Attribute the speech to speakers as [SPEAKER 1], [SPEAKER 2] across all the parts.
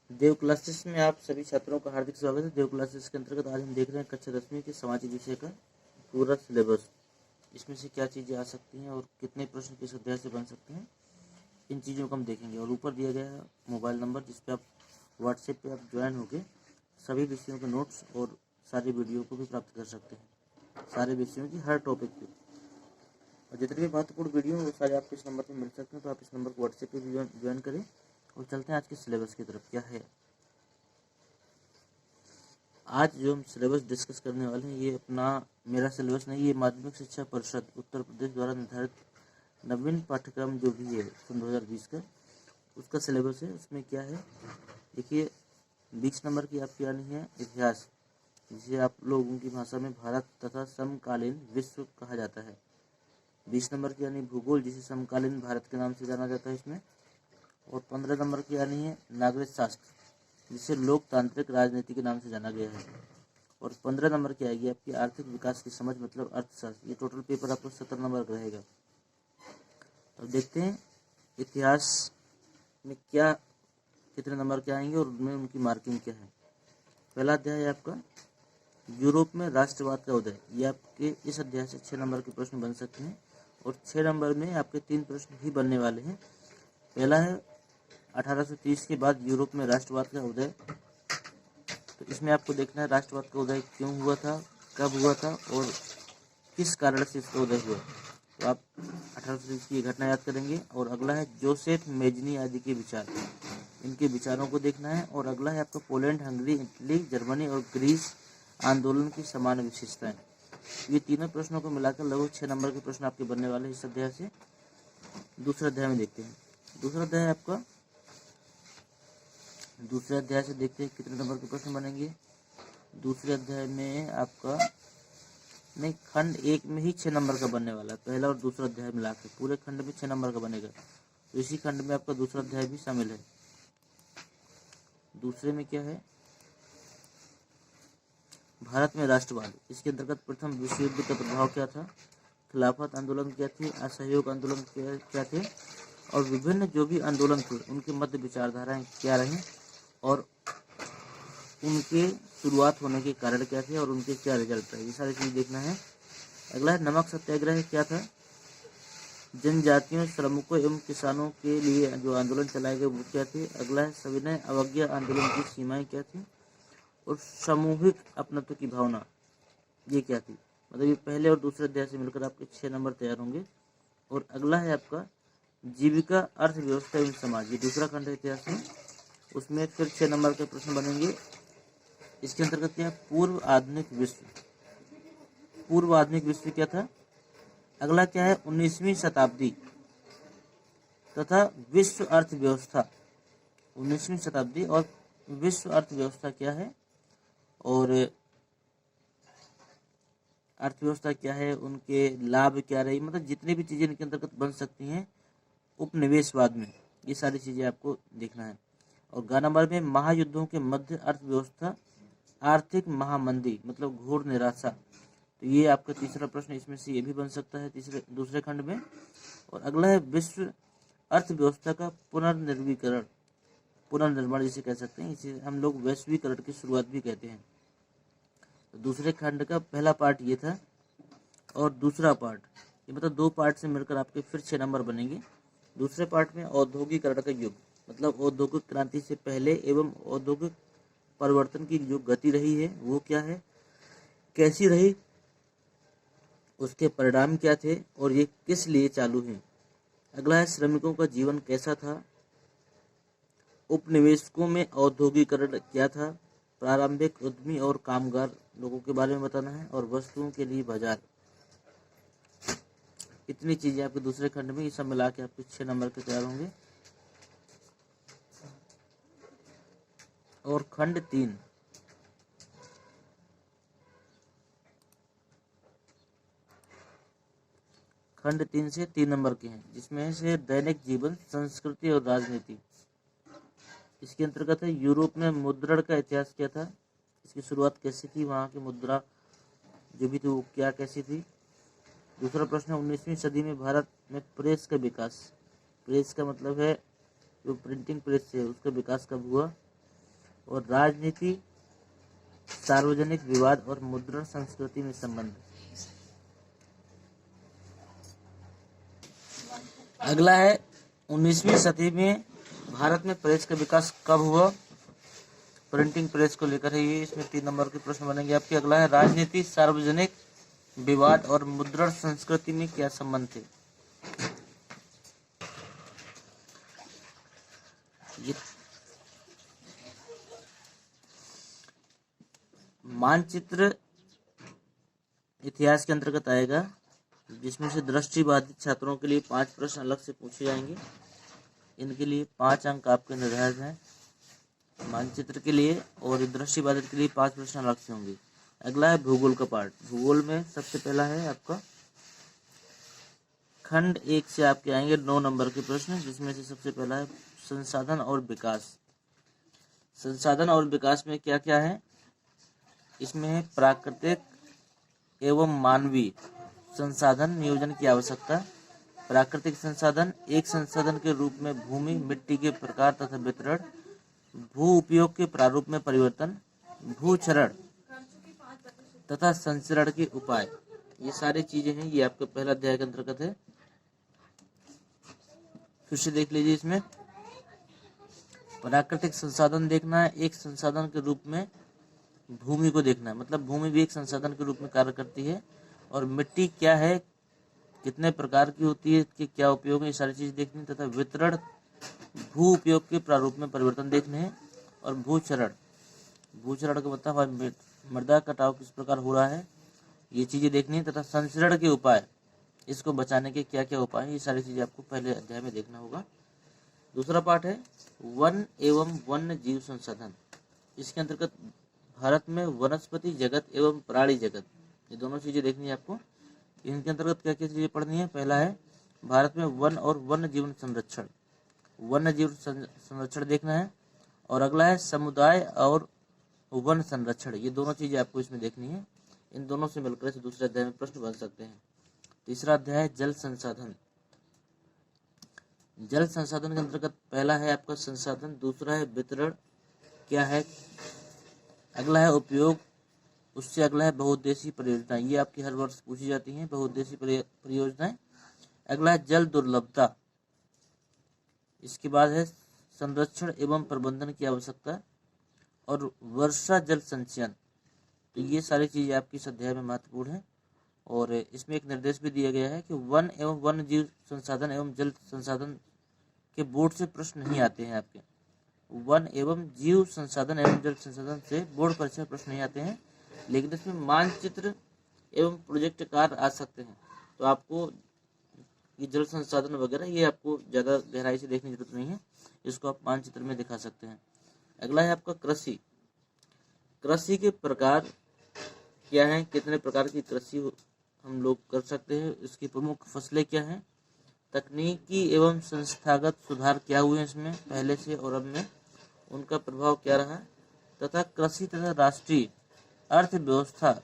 [SPEAKER 1] देव classes में आप सभी छात्रों का हार्दिक स्वागत है। देव क्लासेस के अंतर्गत आज हम देख रहे हैं कक्षा 10वीं के सामाजिक विषय का पूरा सिलेबस। इसमें से क्या चीज़ें आ सकती हैं और कितने प्रश्न किस अध्याय से बन सकते हैं, इन चीज़ों को हम देखेंगे। और ऊपर दिया गया है मोबाइल नंबर, जिस पर आप व्हाट्सएप पे आप ज्वाइन होकर सभी विषयों के नोट्स और सारी वीडियो को भी प्राप्त कर सकते हैं, सारे विषयों की हर टॉपिक पे। और जितने भी महत्वपूर्ण वीडियो हैं वो सारे आपको इस नंबर पर मिल सकते हैं, तो आप इस नंबर को व्हाट्सएप पे भी ज्वाइन करें। और चलते हैं आज के सिलेबस की तरफ। क्या है आज जो हम सिलेबस डिस्कस करने वाले हैं, ये अपना मेरा सिलेबस नहीं, ये माध्यमिक शिक्षा परिषद उत्तर प्रदेश द्वारा निर्धारित नवीन पाठ्यक्रम जो भी है सन 2020 का, उसका सिलेबस है। उसमें क्या है देखिए, 20 नंबर की आपकी आनी है इतिहास, जिसे आप लोगों की भाषा में भारत तथा समकालीन विश्व कहा जाता है। 20 नंबर की आनी भूगोल, जिसे समकालीन भारत के नाम से जाना जाता है इसमें। और 15 नंबर की आनी है नागरिक शास्त्र, जिसे लोकतांत्रिक राजनीति के नाम से जाना गया है। और 15 नंबर की आएगी आपकी आर्थिक विकास की समझ, मतलब अर्थशास्त्र। ये टोटल पेपर आपको 17 नंबर का रहेगा। तो देखते हैं इतिहास में क्या कितने नंबर के आएंगे और उनमें उनकी मार्किंग क्या है। पहला अध्याय है आपका यूरोप में राष्ट्रवाद का उदय। ये आपके इस अध्याय से 6 नंबर के प्रश्न बन सकते हैं और 6 नंबर में आपके 3 प्रश्न ही बनने वाले हैं। पहला है 1830 के बाद यूरोप में राष्ट्रवाद का उदय। तो इसमें आपको देखना है राष्ट्रवाद का उदय क्यों हुआ था, कब हुआ था और किस कारण से इसका उदय हुआ। तो आप 1830 की घटना याद करेंगे। और अगला है जोसेफ मेजनी आदि के विचार, इनके विचारों को देखना है। और अगला है आपका पोलैंड, हंगरी, इटली, जर्मनी और ग्रीस आंदोलन की समान विशेषताएं। ये तीनों प्रश्नों को मिलाकर लगभग 6 नंबर के प्रश्न आपके बनने वाले हैं इस अध्याय से। दूसरे अध्याय में देखते हैं। दूसरा अध्याय आपका दूसरे अध्याय से देखते हैं कितने नंबर के प्रश्न बनेंगे। दूसरे अध्याय में आपका नहीं, खंड 1 में ही 6 नंबर का बनने वाला है। पहला और दूसरा अध्याय मिला के पूरे खंड में 6 नंबर का बनेगा। तो इसी खंड में आपका दूसरा अध्याय भी शामिल है। दूसरे में क्या है, भारत में राष्ट्रवाद। इसके अंतर्गत प्रथम विश्व युद्ध का प्रभाव क्या था, खिलाफत आंदोलन क्या थी, असहयोग आंदोलन क्या थे, और विभिन्न जो भी आंदोलन थे उनके मध्य विचारधाराएं क्या रही और उनके शुरुआत होने के कारण क्या थे और उनके क्या रिजल्ट रहे, ये सारी चीज देखना है। अगला है नमक सत्याग्रह क्या था, जनजातियों, श्रमिकों एवं किसानों के लिए जो आंदोलन चलाए गए वो क्या थे। अगला है सविनय अवज्ञा आंदोलन की सीमाएं क्या थी और सामूहिक अपनत्व की भावना ये क्या थी। मतलब ये पहले और दूसरे अध्याय से मिलकर आपके 6 नंबर तैयार होंगे। और अगला है आपका जीविका, अर्थव्यवस्था एवं समाज, ये दूसरा खंड है इतिहास में, उसमें फिर 6 नंबर के प्रश्न बनेंगे। इसके अंतर्गत क्या है, पूर्व आधुनिक विश्व। पूर्व आधुनिक विश्व क्या था। अगला क्या है 19वीं शताब्दी तथा विश्व अर्थव्यवस्था। 19वीं शताब्दी और विश्व अर्थव्यवस्था क्या है और अर्थव्यवस्था क्या है, उनके लाभ क्या रही, मतलब जितनी भी चीजें इनके अंतर्गत बन सकती हैं उपनिवेशवाद में, ये सारी चीजें आपको देखना है। और ग नंबर में महायुद्धों के मध्य अर्थव्यवस्था, आर्थिक महामंदी मतलब घोर निराशा। तो ये आपका तीसरा प्रश्न, इसमें से ये भी बन सकता है दूसरे खंड में। और अगला है विश्व अर्थव्यवस्था का पुनर्निर्वीकरण, पुनर्निर्माण जिसे कह सकते हैं, इसे हम लोग वैश्वीकरण की शुरुआत भी कहते हैं। तो दूसरे खंड का पहला पार्ट ये था और दूसरा पार्ट ये, मतलब 2 पार्ट से मिलकर आपके फिर 6 नंबर बनेंगे। दूसरे पार्ट में औद्योगिकरण का युग, मतलब औद्योगिक क्रांति से पहले एवं औद्योगिक परिवर्तन की जो गति रही है वो क्या है, कैसी रही, उसके परिणाम क्या थे और ये किस लिए चालू है। अगला है श्रमिकों का जीवन कैसा था, उपनिवेशकों में औद्योगिकरण क्या था, प्रारंभिक उद्यमी और कामगार लोगों के बारे में बताना है, और वस्तुओं के लिए बाजार। इतनी चीजें आपके दूसरे खंड में, ये सब मिला के आपके 6 नंबर के तैयार होंगे। और खंड 3 से 3 नंबर के हैं, जिसमें से दैनिक जीवन, संस्कृति और राजनीति। इसके अंतर्गत है यूरोप में मुद्रण का इतिहास क्या था, इसकी शुरुआत कैसी थी, वहाँ की मुद्रा जो भी थी वो क्या कैसी थी। दूसरा प्रश्न है 19वीं सदी में भारत में प्रेस का विकास। प्रेस का मतलब है जो प्रिंटिंग प्रेस है, उसका विकास कब हुआ। और राजनीति, सार्वजनिक विवाद और मुद्रण संस्कृति में संबंध। अगला है 19वीं सदी में भारत में प्रेस का विकास कब हुआ। प्रिंटिंग प्रेस को लेकर है ये, इसमें 3 नंबर के प्रश्न बनेंगे आपके। अगला है राजनीति, सार्वजनिक विवाद और मुद्रण संस्कृति में क्या संबंध थे। ये मानचित्र इतिहास के अंतर्गत आएगा, जिसमें से दृष्टिबाधित छात्रों के लिए 5 प्रश्न अलग से पूछे जाएंगे। इनके लिए 5 अंक आपके निर्धारित हैं मानचित्र के लिए, और दृष्टिबाधित के लिए 5 प्रश्न अलग से होंगे। अगला है भूगोल का पार्ट। भूगोल में सबसे पहला है आपका खंड 1 से आपके आएंगे 9 नंबर के प्रश्न, जिसमें से सबसे पहला है संसाधन और विकास। संसाधन और विकास में क्या क्या है, इसमें है प्राकृतिक एवं मानवीय संसाधन नियोजन की आवश्यकता। प्राकृतिक संसाधन, एक संसाधन के रूप में भूमि, मिट्टी के प्रकार तथा वितरण, भू उपयोग के प्रारूप में परिवर्तन, भूक्षरण तथा संचरण के उपाय। ये सारी चीजें हैं, ये आपका पहला अध्याय के अंतर्गत है। फिर से देख लीजिए, इसमें प्राकृतिक संसाधन देखना है, एक संसाधन के रूप में भूमि को देखना है, मतलब भूमि भी एक संसाधन के रूप में कार्य करती है। और मिट्टी क्या है, कितने प्रकार की होती है, इसके क्या उपयोग है, ये सारी चीज देखनी। तथा वितरण, भू उपयोग के प्रारूप में परिवर्तन देखने हैं। और भूक्षरण, भूक्षरण का मतलब मृदा कटाव किस प्रकार हो रहा है, ये चीजें देखनी है। तथा संचरण के उपाय, इसको बचाने के क्या क्या उपाय हैं, ये सारी चीजें आपको पहले अध्याय में देखना होगा। दूसरा पार्ट है वन एवं वन्य जीव संसाधन। इसके अंतर्गत भारत में वनस्पति जगत एवं प्राणी जगत, ये दोनों चीजें देखनी है आपको। इनके अंतर्गत क्या क्या चीजें पढ़नी है। पहला है भारत में वन और वन्य जीवन संरक्षण, वन्य जीव संरक्षण देखना है। और अगला है समुदाय और वन संरक्षण, ये दोनों चीजें आपको इसमें देखनी है। इन दोनों से मिलकर से दूसरे अध्याय में प्रश्न बन सकते हैं। तीसरा अध्याय है जल संसाधन। जल संसाधन के अंतर्गत पहला है आपका संसाधन, दूसरा है वितरण क्या है, अगला है उपयोग, उससे अगला है बहुउद्देशीय परियोजनाएं, ये आपकी हर वर्ष पूछी जाती हैं बहुउद्देशीय परियोजनाएं। अगला है जल दुर्लभता, इसके बाद है संरक्षण एवं प्रबंधन की आवश्यकता और वर्षा जल संचयन। तो ये सारी चीजें आपकी इस अध्याय में महत्वपूर्ण है। और इसमें एक निर्देश भी दिया गया है कि वन एवं वन्य जीव संसाधन एवं जल संसाधन के बोर्ड से प्रश्न नहीं आते हैं आपके। वन एवं जीव संसाधन एवं जल संसाधन से बोर्ड परीक्षा प्रश्न नहीं आते हैं, लेकिन इसमें मानचित्र एवं प्रोजेक्ट कार्य आ सकते हैं। तो आपको ये जल संसाधन वगैरह ये आपको ज्यादा गहराई से देखने की जरूरत नहीं है, इसको आप मानचित्र में दिखा सकते हैं। अगला है आपका कृषि। कृषि के प्रकार क्या है, कितने प्रकार की कृषि हम लोग कर सकते हैं, इसकी प्रमुख फसलें क्या हैं, तकनीकी एवं संस्थागत सुधार क्या हुए इसमें पहले से और अब में, उनका प्रभाव क्या रहा, तथा कृषि तथा राष्ट्रीय अर्थव्यवस्था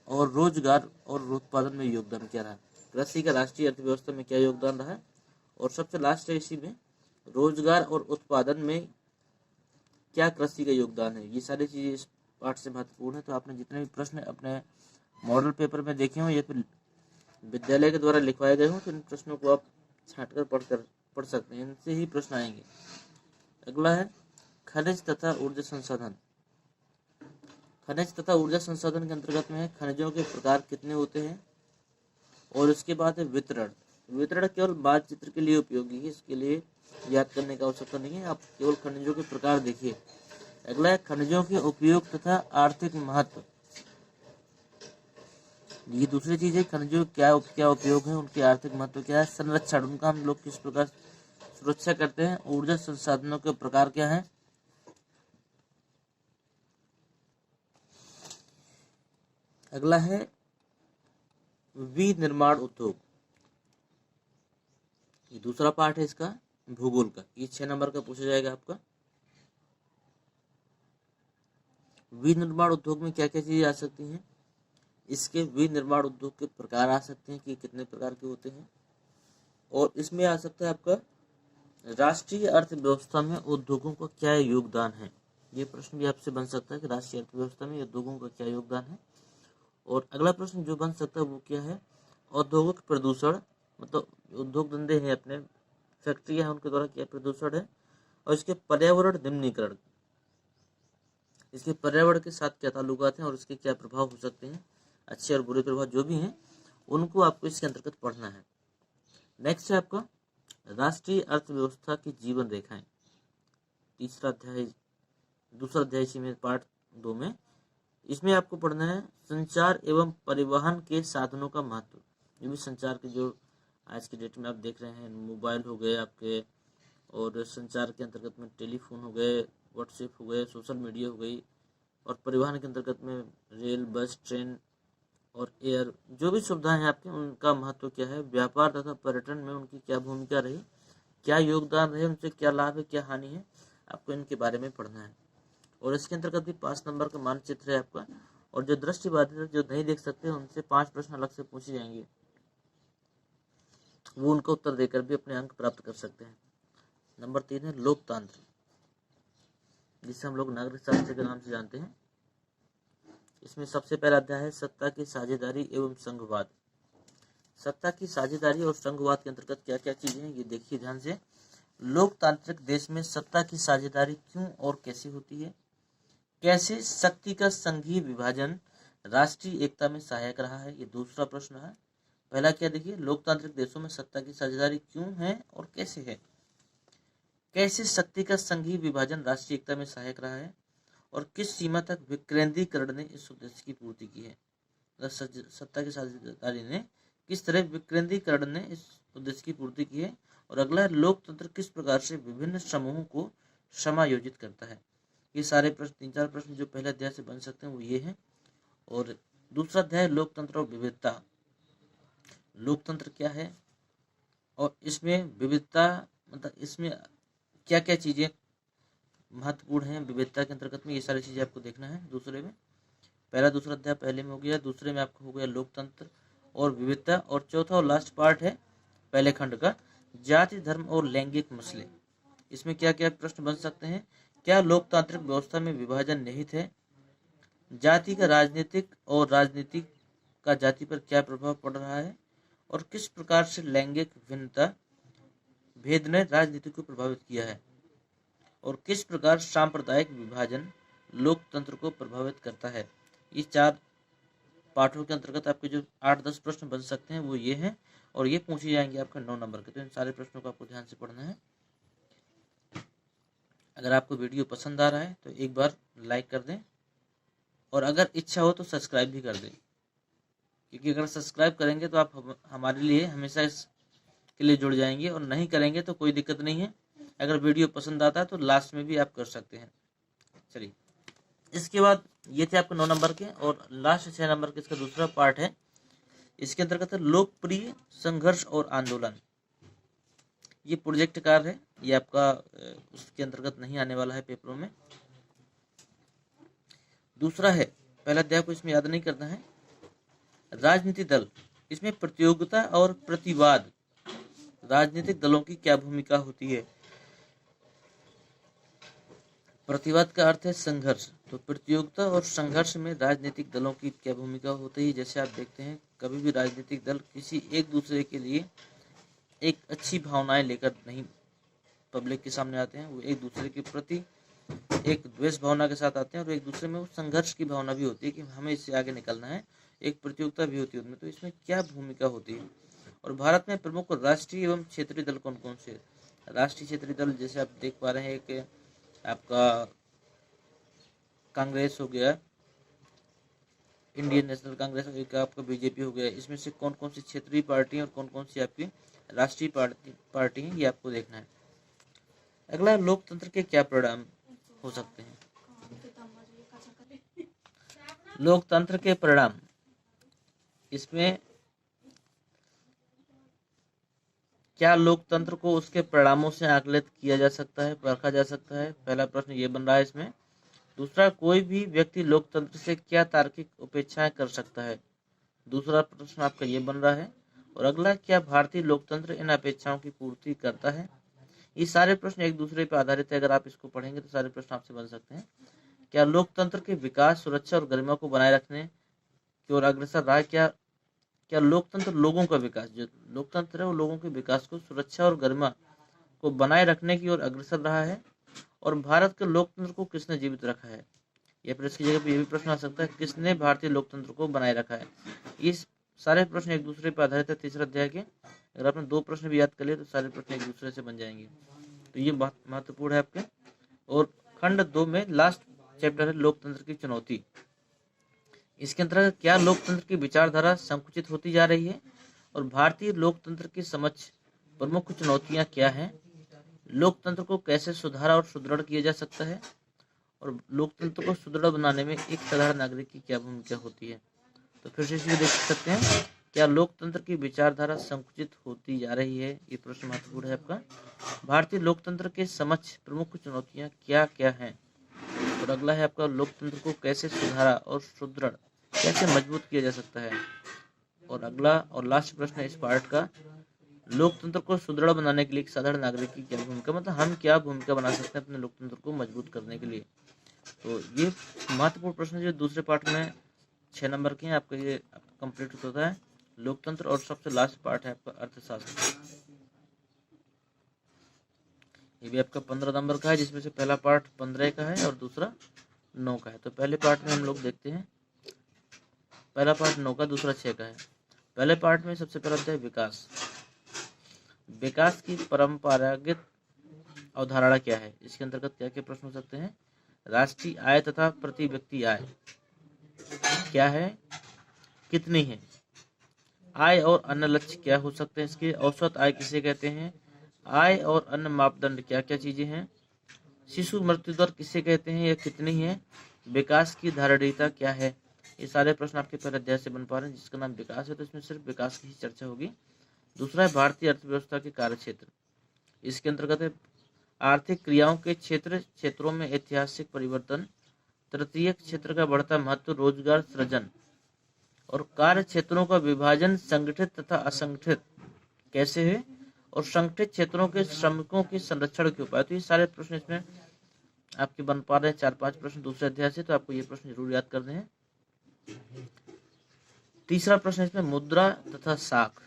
[SPEAKER 1] और रोजगार और उत्पादन में योगदान क्या रहा। कृषि का राष्ट्रीय अर्थव्यवस्था में क्या योगदान रहा, और सबसे लास्ट है इसी में रोजगार और उत्पादन में क्या कृषि का योगदान है। ये सारी चीजें इस पाठ से महत्वपूर्ण है। तो आपने जितने भी प्रश्न अपने मॉडल पेपर में देखे हो या फिर विद्यालय के द्वारा लिखवाए गए हो, तो इन प्रश्नों को आप छांटकर पढ़ सकते हैं, इनसे ही प्रश्न आएंगे। अगला है खनिज तथा ऊर्जा संसाधन। खनिज तथा ऊर्जा संसाधन के अंतर्गत में खनिजों के प्रकार कितने होते हैं, और उसके बाद है वितरण। वितरण केवल मानचित्र के लिए उपयोगी है, इसके लिए याद करने की आवश्यकता नहीं है, आप केवल खनिजों के प्रकार देखिए। अगला है खनिजों के उपयोग तथा आर्थिक महत्व। ये दूसरी चीज है, खनिजों क्या उपयोग है, उनके आर्थिक महत्व क्या है। संरक्षण, उनका हम लोग किस प्रकार सुरक्षा करते हैं। ऊर्जा संसाधनों के प्रकार क्या है। अगला है विनिर्माण उद्योग, ये दूसरा पार्ट है इसका भूगोल का, ये 6 नंबर का पूछा जाएगा आपका। विनिर्माण उद्योग में क्या क्या चीजें आ सकती हैं, इसके विनिर्माण उद्योग के प्रकार आ सकते हैं कि कितने प्रकार के होते हैं, और इसमें आ सकता है आपका राष्ट्रीय अर्थव्यवस्था में उद्योगों का क्या योगदान है, ये प्रश्न भी आपसे बन सकता है कि राष्ट्रीय अर्थव्यवस्था में उद्योगों का क्या योगदान है। और अगला प्रश्न जो बन सकता है वो क्या है, औद्योगिक प्रदूषण, मतलब उद्योग धंधे हैं अपने, फैक्ट्रियां हैं, उनके द्वारा क्या प्रदूषण है, और इसके पर्यावरण निम्नीकरण, इसके पर्यावरण के साथ क्या ताल्लुकात हैं और इसके क्या प्रभाव हो सकते हैं, अच्छे और बुरे प्रभाव जो भी हैं उनको आपको इसके अंतर्गत पढ़ना है। नेक्स्ट है आपका राष्ट्रीय अर्थव्यवस्था की जीवन रेखाएं, तीसरा अध्याय, दूसरा अध्याय इसी में पार्ट 2 में। इसमें आपको पढ़ना है संचार एवं परिवहन के साधनों का महत्व। ये भी संचार के जो आज की डेट में आप देख रहे हैं, मोबाइल हो गए आपके, और संचार के अंतर्गत में टेलीफोन हो गए, व्हाट्सएप हो गए, सोशल मीडिया हो गई, और परिवहन के अंतर्गत में रेल, बस, ट्रेन और एयर, जो भी सुविधाएं हैं आपके, उनका महत्व क्या है, व्यापार तथा पर्यटन में उनकी क्या भूमिका रही, क्या योगदान रहे, उनसे क्या लाभ है, क्या हानि है, आपको इनके बारे में पढ़ना है। और इसके अंतर्गत भी 5 नंबर का मानचित्र है आपका, और जो दृष्टिबाधित जो नहीं देख सकते उनसे 5 प्रश्न अलग से पूछे जाएंगे, वो उनका उत्तर देकर भी अपने अंक प्राप्त कर सकते हैं। नंबर 3 है लोकतंत्र, जिसे हम लोग नागरिक शास्त्र के नाम से जानते हैं। इसमें सबसे पहला अध्याय है सत्ता की साझेदारी एवं संघवाद। सत्ता की साझेदारी और संघवाद के अंतर्गत क्या क्या चीजें हैं ये देखिए ध्यान से। लोकतांत्रिक देश में सत्ता की साझेदारी क्यों और कैसे होती है, कैसे शक्ति का संघीय विभाजन राष्ट्रीय एकता में सहायक रहा है, ये दूसरा प्रश्न है। पहला क्या देखिए, लोकतांत्रिक देशों में सत्ता की साझेदारी क्यों है और कैसे है, कैसे शक्ति का संघीय विभाजन राष्ट्रीय एकता में सहायक रहा है, और किस सीमा तक विकेंद्रीकरण ने इस उद्देश्य की पूर्ति की है। सत्ता की साझेदारी ने किस तरह विकेंद्रीकरण ने इस उद्देश्य की पूर्ति की है। और अगला है लोकतंत्र किस प्रकार से विभिन्न समूहों को समायोजित करता है। ये सारे प्रश्न, 3-4 प्रश्न जो पहले अध्याय से बन सकते हैं वो ये हैं। और दूसरा अध्याय लोकतंत्र और विविधता, लोकतंत्र क्या है और इसमें विविधता, मतलब इसमें क्या क्या चीजें महत्वपूर्ण हैं विविधता के अंतर्गत में, ये सारी चीजें आपको देखना है दूसरे में। पहला दूसरा अध्याय पहले में हो गया, दूसरे में आपको हो गया लोकतंत्र और विविधता, और चौथा और लास्ट पार्ट है पहले खंड का जाति, धर्म और लैंगिक मसले। इसमें क्या क्या प्रश्न बन सकते हैं, क्या लोकतांत्रिक व्यवस्था में विभाजन निहित है, जाति का राजनीतिक और राजनीतिक का जाति पर क्या प्रभाव पड़ रहा है, और किस प्रकार से लैंगिक भिन्नता भेद ने राजनीति को प्रभावित किया है, और किस प्रकार सांप्रदायिक विभाजन लोकतंत्र को प्रभावित करता है। ये 4 पाठों के अंतर्गत आपके जो 8-10 प्रश्न बन सकते हैं वो ये हैं, और ये पूछे जाएंगे आपके 9 नंबर के। तो इन सारे प्रश्नों को आपको ध्यान से पढ़ना है। अगर आपको वीडियो पसंद आ रहा है तो एक बार लाइक कर दें, और अगर इच्छा हो तो सब्सक्राइब भी कर दें, क्योंकि अगर सब्सक्राइब करेंगे तो आप हमारे लिए हमेशा इसके लिए जुड़ जाएंगे, और नहीं करेंगे तो कोई दिक्कत नहीं है। अगर वीडियो पसंद आता है तो लास्ट में भी आप कर सकते हैं। चलिए, इसके बाद ये थे आपके 9 नंबर के, और लास्ट 6 नंबर के इसका दूसरा पार्ट है। इसके अंतर्गत है लोकप्रिय संघर्ष और आंदोलन। ये प्रोजेक्ट कार्य है, ये आपका उसके अंतर्गत नहीं आने वाला है पेपरों में। दूसरा है, पहला अध्याय को इसमें याद नहीं करना है, राजनीतिक दल। इसमें प्रतियोगिता और प्रतिवाद, राजनीतिक दलों की क्या भूमिका होती है। प्रतिवाद का अर्थ है संघर्ष, तो प्रतियोगिता और संघर्ष में राजनीतिक दलों की क्या भूमिका होती है। जैसे आप देखते हैं कभी भी राजनीतिक दल किसी एक दूसरे के लिए एक अच्छी भावनाएं लेकर नहीं पब्लिक के सामने आते हैं, वो एक दूसरे के प्रति एक द्वेष भावना के साथ आते हैं, और एक दूसरे में वो संघर्ष की भावना भी होती है कि हमें इससे आगे निकलना है, एक प्रतियोगिता भी होती है उनमें। तो इसमें क्या भूमिका होती है। और भारत में प्रमुख राष्ट्रीय एवं क्षेत्रीय दल कौन कौन से। राष्ट्रीय क्षेत्रीय दल जैसे आप देख पा रहे हैं, एक आपका कांग्रेस हो गया, इंडियन नेशनल कांग्रेस, एक आपका बीजेपी हो गया। इसमें से कौन कौन सी क्षेत्रीय पार्टी और कौन कौन सी आपकी राष्ट्रीय पार्टी है, ये आपको देखना है। अगला, लोकतंत्र के क्या परिणाम हो सकते हैं। लोकतंत्र के परिणाम, इसमें क्या लोकतंत्र को उसके परिणामों से आकलित किया जा सकता है, परखा जा सकता है। पहला प्रश्न ये बन रहा है इसमें। दूसरा, कोई भी व्यक्ति लोकतंत्र से क्या तार्किक अपेक्षाएं कर सकता है। दूसरा प्रश्न आपका ये बन रहा है। और अगला, क्या भारतीय लोकतंत्र इन अपेक्षाओं की पूर्ति करता है। ये सारे प्रश्न एक दूसरे पर आधारित है, अगर आप इसको पढ़ेंगे तो सारे प्रश्न आपसे बन सकते हैं। क्या लोकतंत्र के विकास, सुरक्षा और गरिमा को बनाए रखने की ओर अग्रसर रहा है? क्या लोकतंत्र लोगों का विकास, जो लोकतंत्र है वो लोगों के विकास को, सुरक्षा और गरिमा को बनाए रखने की ओर अग्रसर रहा है? और भारत के लोकतंत्र को किसने जीवित रखा है? या फिर इसकी जगह पे ये भी प्रश्न आ सकता है, किसने भारतीय लोकतंत्र को बनाए रखा है? इस सारे प्रश्न एक दूसरे पर आधारित है तीसरे अध्याय के। अगर आपने 2 प्रश्न भी याद कर लिए तो सारे प्रश्न एक दूसरे से बन जाएंगे, तो ये बहुत महत्वपूर्ण है आपके। और खंड 2 में लास्ट चैप्टर है लोकतंत्र की चुनौती। इसके अंतर्गत क्या लोकतंत्र की विचारधारा संकुचित होती जा रही है और भारतीय लोकतंत्र की समक्ष प्रमुख चुनौतियां क्या हैं? लोकतंत्र को कैसे सुधारा और सुदृढ़ किया जा सकता है? और लोकतंत्र को सुदृढ़ बनाने में एक साधारण नागरिक की क्या भूमिका होती है? तो फिर से इसमें देख सकते हैं, क्या लोकतंत्र की विचारधारा संकुचित होती जा रही है? ये प्रश्न महत्वपूर्ण है आपका। भारतीय लोकतंत्र के समक्ष प्रमुख चुनौतियां क्या क्या हैं? और अगला है आपका, लोकतंत्र को कैसे सुधारा और सुदृढ़, कैसे मजबूत किया जा सकता है? और अगला और लास्ट प्रश्न है इस पार्ट का, लोकतंत्र को सुदृढ़ बनाने के लिए एक साधारण नागरिक की क्या भूमिका, मतलब हम क्या भूमिका बना सकते हैं अपने लोकतंत्र को मजबूत करने के लिए? तो ये महत्वपूर्ण प्रश्न जो दूसरे पार्ट में 6 नंबर के हैं आपका, ये कंप्लीट होता है लोकतंत्र। और सबसे लास्ट पार्ट है आपका अर्थशास्त्र, ये भी आपका 15 नंबर का है, जिसमें से पहला पार्ट 15 का है और दूसरा 9 का है। तो पहले पार्ट में हम लोग देखते हैं, पहला पार्ट 9 का, दूसरा 6 का है। पहले पार्ट में सबसे पहला अध्याय विकास। विकास की परंपरागत अवधारणा क्या है? इसके अंतर्गत क्या क्या प्रश्न हो सकते हैं? राष्ट्रीय आय तथा प्रति व्यक्ति आय क्या है, कितनी है? आय और अन्य लक्ष्य क्या हो सकते हैं इसके? औसत आय किसे कहते हैं? आय और अन्य मापदंड क्या क्या चीजें हैं? शिशु मृत्यु दर किसे कहते हैं, यह कितनी है? विकास की धारणीयता क्या है? ये सारे प्रश्न आपके पहले अध्याय से बन पा रहे हैं, जिसका नाम विकास है, तो इसमें सिर्फ विकास की ही चर्चा होगी। दूसरा है भारतीय अर्थव्यवस्था के कार्य क्षेत्र। इसके अंतर्गत है आर्थिक क्रियाओं के क्षेत्रों में ऐतिहासिक परिवर्तन, तृतीय क्षेत्र का बढ़ता महत्व, रोजगार सृजन और कार्य क्षेत्रों का विभाजन, संगठित तथा असंगठित कैसे है, और संगठित क्षेत्रों के श्रमिकों के संरक्षण के उपाय। तो ये सारे प्रश्न इसमें आपके बन पा रहे हैं, 4-5 प्रश्न दूसरे अध्याय से, तो आपको ये प्रश्न जरूर याद करने हैं। तीसरा प्रश्न इसमें मुद्रा तथा साख।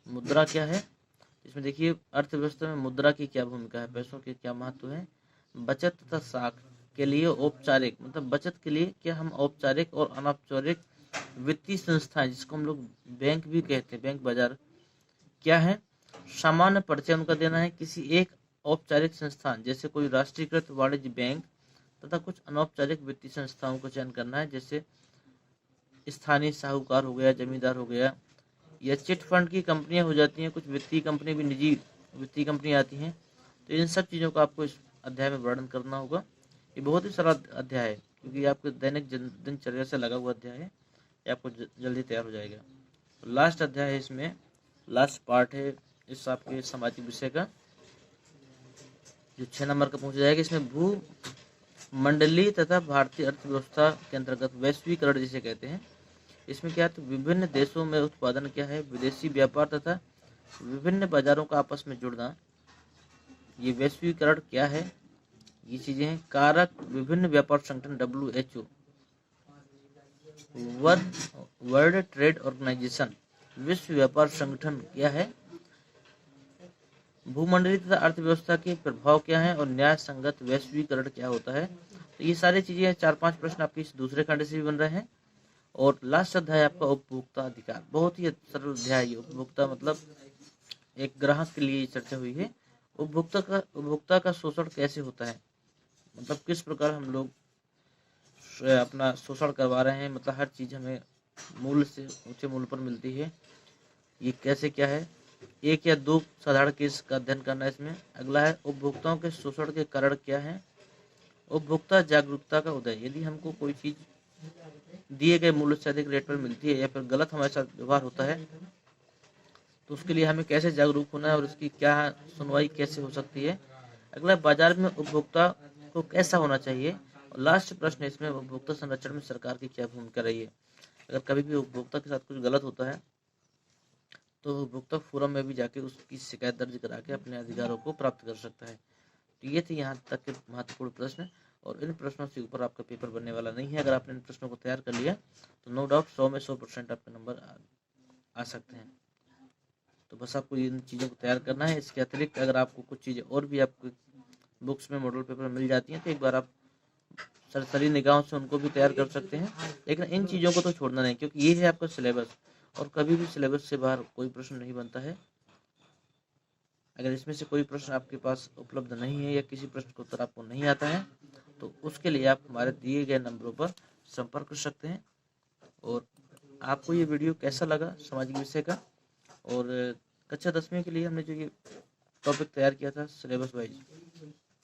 [SPEAKER 1] मुद्रा क्या है? इसमें देखिए अर्थव्यवस्था में मुद्रा की क्या भूमिका है, पैसों के क्या महत्व है। बचत तथा साख के लिए औपचारिक, मतलब बचत के लिए क्या हम औपचारिक और अनौपचारिक वित्तीय संस्थाएं, जिसको हम लोग बैंक भी कहते हैं, बैंक बाजार क्या है? सामान्य परिचय उनका देना है। किसी एक औपचारिक संस्थान जैसे कोई राष्ट्रीयकृत वाणिज्य बैंक तथा कुछ अनौपचारिक वित्तीय संस्थाओं का चयन करना है, जैसे स्थानीय साहूकार हो गया, जमींदार हो गया, या चिट फंड की कंपनियां हो जाती हैं, कुछ वित्तीय कंपनी भी, निजी वित्तीय कंपनी आती हैं। तो इन सब चीज़ों का आपको इस अध्याय में वर्णन करना होगा। ये बहुत ही सरल अध्याय है, क्योंकि आपके दैनिक दिनचर्या से लगा हुआ अध्याय है, ये आपको जल्दी तैयार हो जाएगा। तो लास्ट अध्याय है, इसमें लास्ट पार्ट है इस आपके सामाजिक विषय का, जो 6 नंबर का पहुंच जाएगा। इसमें भू मंडलीय तथा भारतीय अर्थव्यवस्था के अंतर्गत वैश्वीकरण जिसे कहते हैं, इसमें क्या है, तो विभिन्न देशों में उत्पादन क्या है, विदेशी व्यापार तथा विभिन्न बाजारों का आपस में जुड़ना, ये वैश्वीकरण क्या है, ये चीजें हैं। कारक विभिन्न व्यापार संगठन WHO, वर्ल्ड ट्रेड ऑर्गेनाइजेशन, विश्व व्यापार संगठन क्या है। भूमंडलीय तथा अर्थव्यवस्था के प्रभाव क्या है, और न्याय संगत वैश्वीकरण क्या होता है। तो ये सारी चीजें 4-5 प्रश्न आपके इस दूसरे खंड से भी बन रहे हैं। और लास्ट अध्याय आपका उपभोक्ता अधिकार, बहुत ही सरल अध्याय है। उपभोक्ता मतलब एक ग्राहक के लिए चर्चा हुई है। उपभोक्ता का शोषण कैसे होता है, मतलब किस प्रकार हम लोग अपना शोषण करवा रहे हैं, मतलब हर चीज हमें मूल्य से ऊंचे मूल्य पर मिलती है, ये कैसे क्या है। 1 या 2 साधारण केस का अध्ययन करना है इसमें। अगला है उपभोक्ताओं के शोषण के कारण क्या है। उपभोक्ता जागरूकता का उदय, यदि हमको कोई चीज दिए गए मूल्य से अधिक रेट पर मिलती है या फिर गलत हमारे साथ व्यवहार होता है, तो उसके लिए हमें कैसे जागरूक होना है और उसकी क्या सुनवाई कैसे हो सकती है। अगला, बाजार में उपभोक्ता को कैसा होना चाहिए। और लास्ट प्रश्न इसमें, उपभोक्ता संरक्षण में सरकार की क्या भूमिका रही है। अगर कभी भी उपभोक्ता के साथ कुछ गलत होता है तो उपभोक्ता फोरम में भी जाके उसकी शिकायत दर्ज करा के अपने अधिकारों को प्राप्त कर सकता है। तो ये थे यहाँ तक के महत्वपूर्ण प्रश्न, और इन प्रश्नों से ऊपर आपका पेपर बनने वाला नहीं है। अगर आपने इन प्रश्नों को तैयार कर लिया तो नो डाउट 100 में 100% आपके नंबर आ सकते हैं। तो बस आपको इन चीज़ों को तैयार करना है। इसके अतिरिक्त अगर आपको कुछ चीज़ें और भी आपको बुक्स में मॉडल पेपर मिल जाती हैं तो एक बार आप सरसरी निगाहों से उनको भी तैयार कर सकते हैं, लेकिन इन चीज़ों को तो छोड़ना नहीं, क्योंकि ये है आपका सिलेबस और कभी भी सिलेबस से बाहर कोई प्रश्न नहीं बनता है। अगर इसमें से कोई प्रश्न आपके पास उपलब्ध नहीं है या किसी प्रश्न का उत्तर आपको नहीं आता है तो उसके लिए आप हमारे दिए गए नंबरों पर संपर्क कर सकते हैं। और आपको ये वीडियो कैसा लगा सामाजिक विषय का, और कक्षा 10वीं के लिए हमने जो ये टॉपिक तैयार किया था सिलेबस वाइज,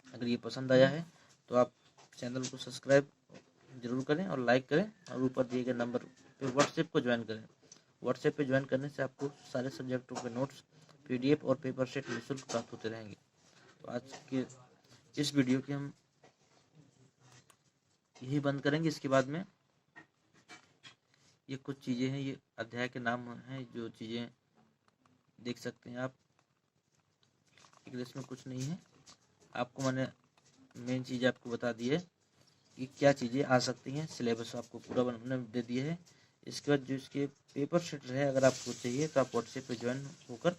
[SPEAKER 1] अगर ये पसंद आया है तो आप चैनल को सब्सक्राइब जरूर करें और लाइक करें, और ऊपर दिए गए नंबर पे व्हाट्सएप को ज्वाइन करें। व्हाट्सएप पे ज्वाइन करने से आपको सारे सब्जेक्टों के नोट्स, PDF और पेपर सेट निःशुल्क प्राप्त होते रहेंगे। तो आज के इस वीडियो की हम यही बंद करेंगे। इसके बाद में ये कुछ चीज़ें हैं, ये अध्याय के नाम हैं, जो चीज़ें देख सकते हैं आप। इंग्लिश में कुछ नहीं है, आपको मैंने मेन चीज़ आपको बता दी है कि क्या चीज़ें आ सकती हैं। सिलेबस आपको पूरा बनने दे दिया है। इसके बाद जो इसके पेपर सेट रहे, अगर आपको चाहिए तो आप व्हाट्सएप पे ज्वाइन होकर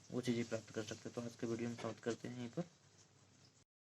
[SPEAKER 1] वो चीज़ें प्राप्त कर सकते हैं। तो आज के वीडियो में समाप्त करते हैं यहीं पर।